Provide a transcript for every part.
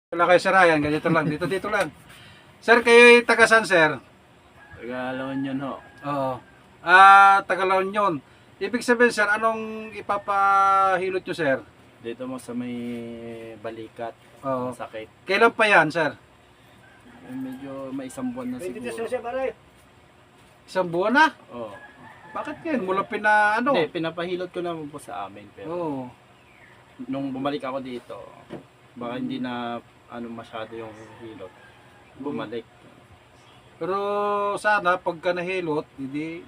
Wala kayo sir, ayan, ganito lang, dito lang. Sir, kayo taga saan, sir? Tagalawin yun ho. Oo. Taga La Union. Ibig sabihin, sir, anong ipapahilot nyo, sir? Dito mo sa may balikat. Oo. Sakit. Kailan pa yan, sir? Medyo may isang buwan na siguro. Isang buwan na? Oo. Bakit yan? Mula pina, ano? Hindi, pinapahilot ko naman po sa amin. Pero Oo. nung bumalik ako dito, baka hindi na masyado yung hilot. Bumalik. Pero sana, pagka nahilot, hindi,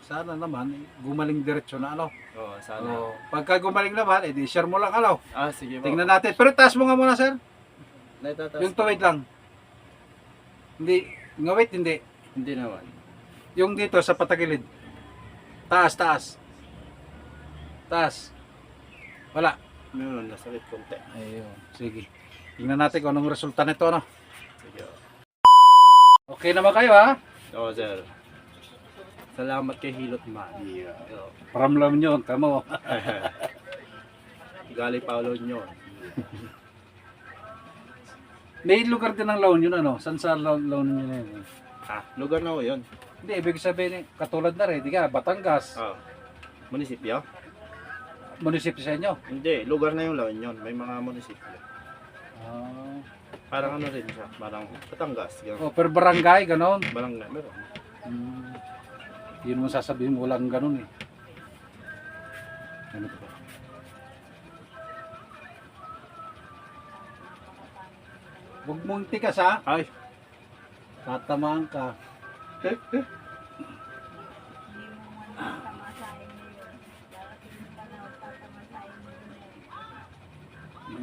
sana naman, gumaling diretsyo na, ano? Oo, sana. Oo. Pagka gumaling naman, edi share mo lang, ano? Sige po. Tingnan natin. Pero taas mo nga muna, sir. Naitataas Yung ko. tuwid lang. Hindi, ngawit, hindi. Hindi naman. Yung dito sa patagilid. Taas. Taas. Wala. Meron, nasakit konti. Ayun. Sige. Tingnan natin kung anong resulta nito, ano. Sige. Okay naman kayo, ha? Oo, sir. Salamat kay Hilot Man. Oo. Paramlam nyo, kamo. Gali Paulo nyo. May lugar din ng La Union, ano? Saan sa La Union yun? Lugar na ho yun. Hindi, ibig sabihin, katulad na rin, di ka, Batangas, Munisipyo? munisipyo sa inyo. Hindi, lugar na yung La Union. May mga munisipyo. Ah. Parang ano rin siya, parang Batangas. Oh, per barangay, ganon. Barangay, meron. Hmm. Yun mo sasabihin, walang ganon eh. Ano to ba? Huwag mong tikas, ha? Ay, Tatamaan ka.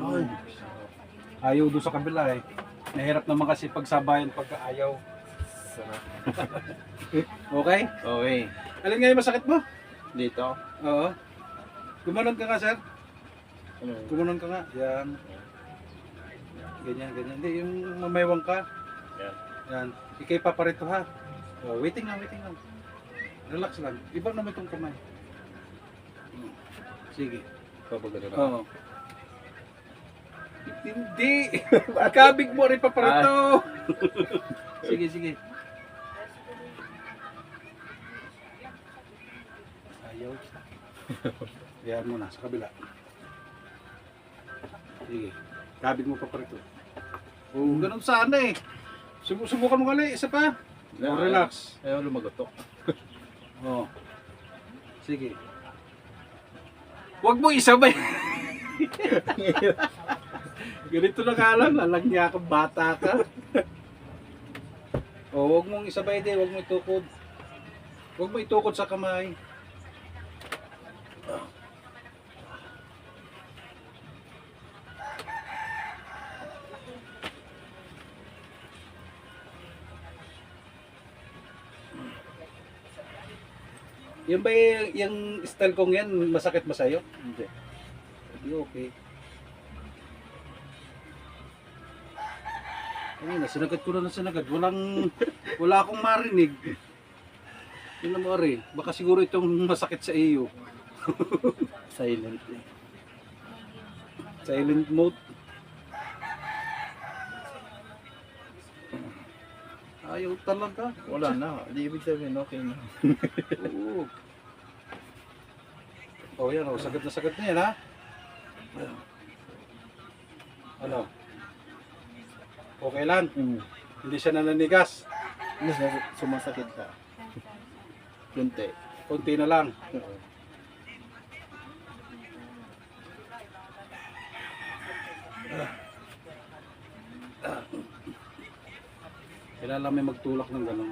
Ay. Ayaw doon sa kabila eh. Nahirap naman kasi pagsabayan pagka ayaw. sarap. Okay? Okay, Alin nga yung masakit mo? dito. Oo. Gumanon ka nga, sir. Ano? Gumanon ka nga. Yan. Ganyan. Hindi, yung mamaywang ka. Yan. Yan. Ikay paparito ha. Oh, waiting lang. Relax lang. Ibang naman itong kamay. Sige. Kapag ano. Oo. Hindi. Kabig mo rin paparito. Sige. Ayaw. Yan mo na sa kabila. Sige. Kabig mo paparito. Oh, ganun sana eh. Subukan mo gali, isa pa. Oh, relax. Ayaw lumagotok. Oh. Sige. Huwag mo isabay. Ganito na ka lang, alang niya kang bata ka. Oh, huwag mong isabay din, huwag mo itukod. Huwag mo itukod sa kamay. Yung ba yung style kong yan, masakit ba sa'yo? Hindi. Hindi okay. Ay, nasinagad ko na nasinagad. Wala akong marinig. Yun na mo rin. Baka siguro itong masakit sa iyo. Silent. Silent mode. Ayaw talaga. Wala na. Di ibig sabihin, okay na. Oo. Oh, yan oh. Sagad na yan, ha? Ano? Okay lang. Hindi siya nananigas. Sumasakit ka. Kunti. Konti na lang. Oo. Kailangan may magtulak ng gano'n.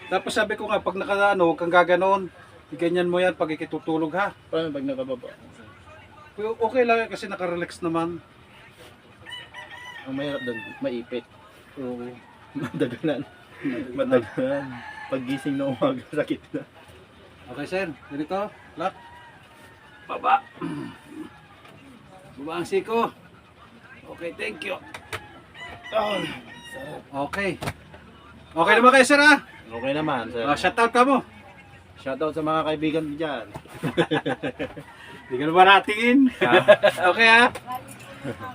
Tapos sabi ko nga, pag nakaano, huwag kang gaganon. Ganyan mo yan pag ikitutulog ha. Paano pag nakababa? Okay lang yan kasi nakarelax naman. Ang mahirap doon, maipit. Oo. Madagalan. Madagalan. Pag gising na umaga, sakit na. Okay sir, ganito. Lock. Baba. Baba ang siko. Okay, thank you. Oh, Okay. Okay naman kayo sir ha? okay naman, sir. Shoutout ka mo. Shoutout sa mga kaibigan mo dyan. Hindi ka naman natingin. Okay ha?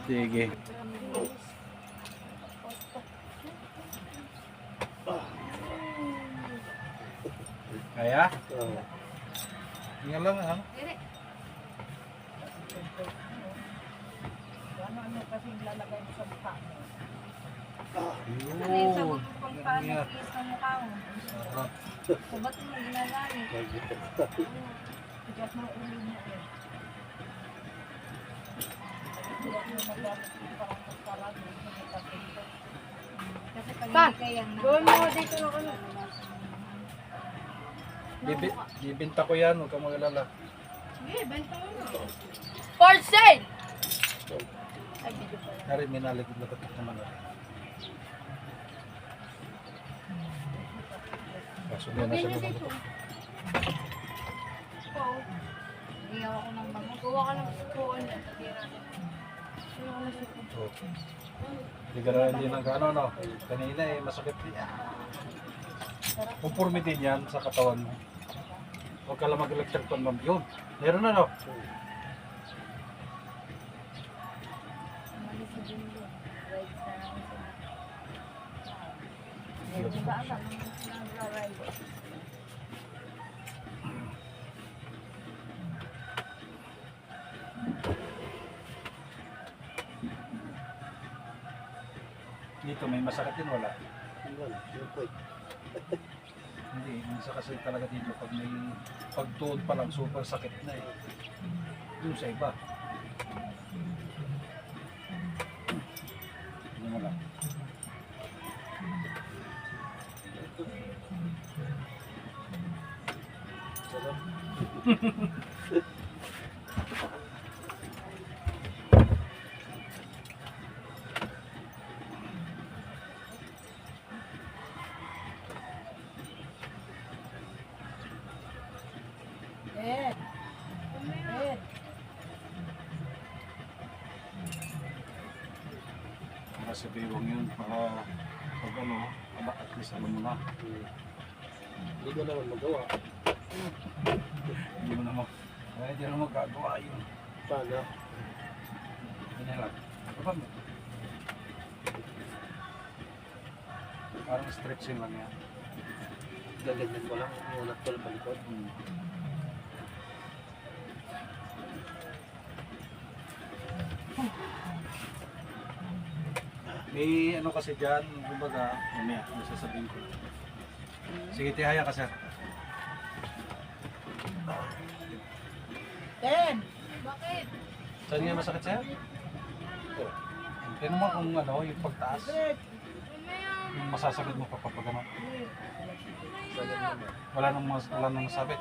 Sige. Kaya? Tingnan lang ha? Ano yung sagot mo pang paano Yeah. kiss ng mukha mo? Sarap. So, ba't mo ginagamit? Tigas mo ulo mo eh. Kasi pag hindi kayang Gawin mo dito ng ano. Bibinta ko yan, huwag kang mag-alala. Sige, benta mo na. For sale! Ay, video pala. Kari, may nalagid-lagad naman natin. Kaso na Lagay siya na naman. dito. Oo. Iyaw ako ng bango. Gawa ka ng sukuan yan. Lagyan natin. Gawa ka ng sukuan. Hindi ka na hindi nang gano'n, no? Kanina eh, masakit niya. Pupurmi din yan sa katawan mo. Huwag ka lang mag-electric pan, ma'am. Yun, meron na, no? Umalis si Jimbo. Rides na lang sila. Eh, di ba alam mo nagra-ride? Dito, may masakit din, wala? Hindi, minsan kasi talaga dito pag may pagtuod pa lang, super sakit na eh. Yung sa iba. Hindi mo lang. Ed! Ed! Para sa biwang yun, para pag ano, at least alam mo na. Hindi ko naman magawa. Hindi mo naman, hindi naman magagawa yun. Paano? Ganyan lang. Baba mo. Parang stretching lang yan. Gaganyan ko lang. Unat ko lang palikod. May ano kasi dyan, kumbaga, mamaya, may sasabihin ko. Sige, tihaya ka sir. Ed! Bakit? Saan nga masakit sir? Tignan mo kung ano, yung pagtaas. Yung masasagad mo kapag ano. Wala nang masabit.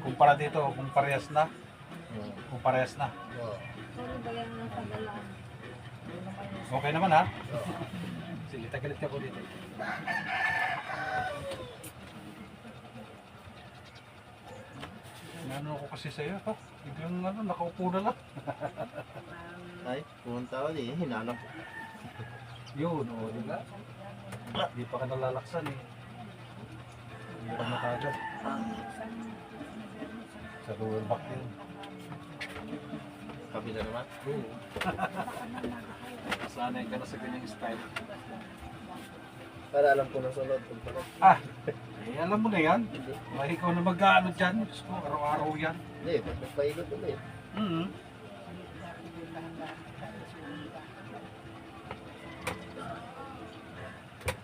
Kumpara dito, kung parehas na. Kung parehas na. Sorry ba yan ang pagalaan? Okay naman ha? Sige, tagilit ka po dito. Ano ako kasi sa'yo ha? Biglang ano, nakaupo na lang. Ay, pumunta ako din. Hinanap ko. Yun, o, di ba? Di pa ka nalalaksan eh. Hindi ka na kagad. Sa lower back yun. Kabila naman. Oo. Sanay ka na sa ganyang style. Para alam ko na sunod. Ah, eh, alam mo na yan. May ikaw na mag-ano dyan. Diyos ko, araw-araw yan. Hindi, magpailot ulit. Mm-hmm.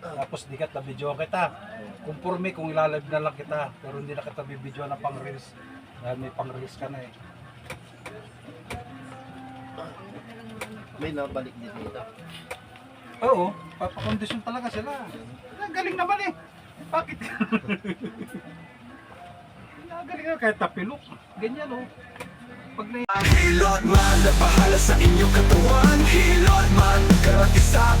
Tapos di ka tabidyo kita. Kumpurme kung ilalive na lang kita. Pero hindi na kita bibidyo na pang-reels. Dahil may pang-reels ka na eh. May nabalik din dito. Oo, papakondisyon talaga sila. Ang galing naman eh. Bakit? Ang galing na kahit tapilok. Ganyan oh. Pag na Hilot man na bahala sa inyong katawan. Hilot man, karati sa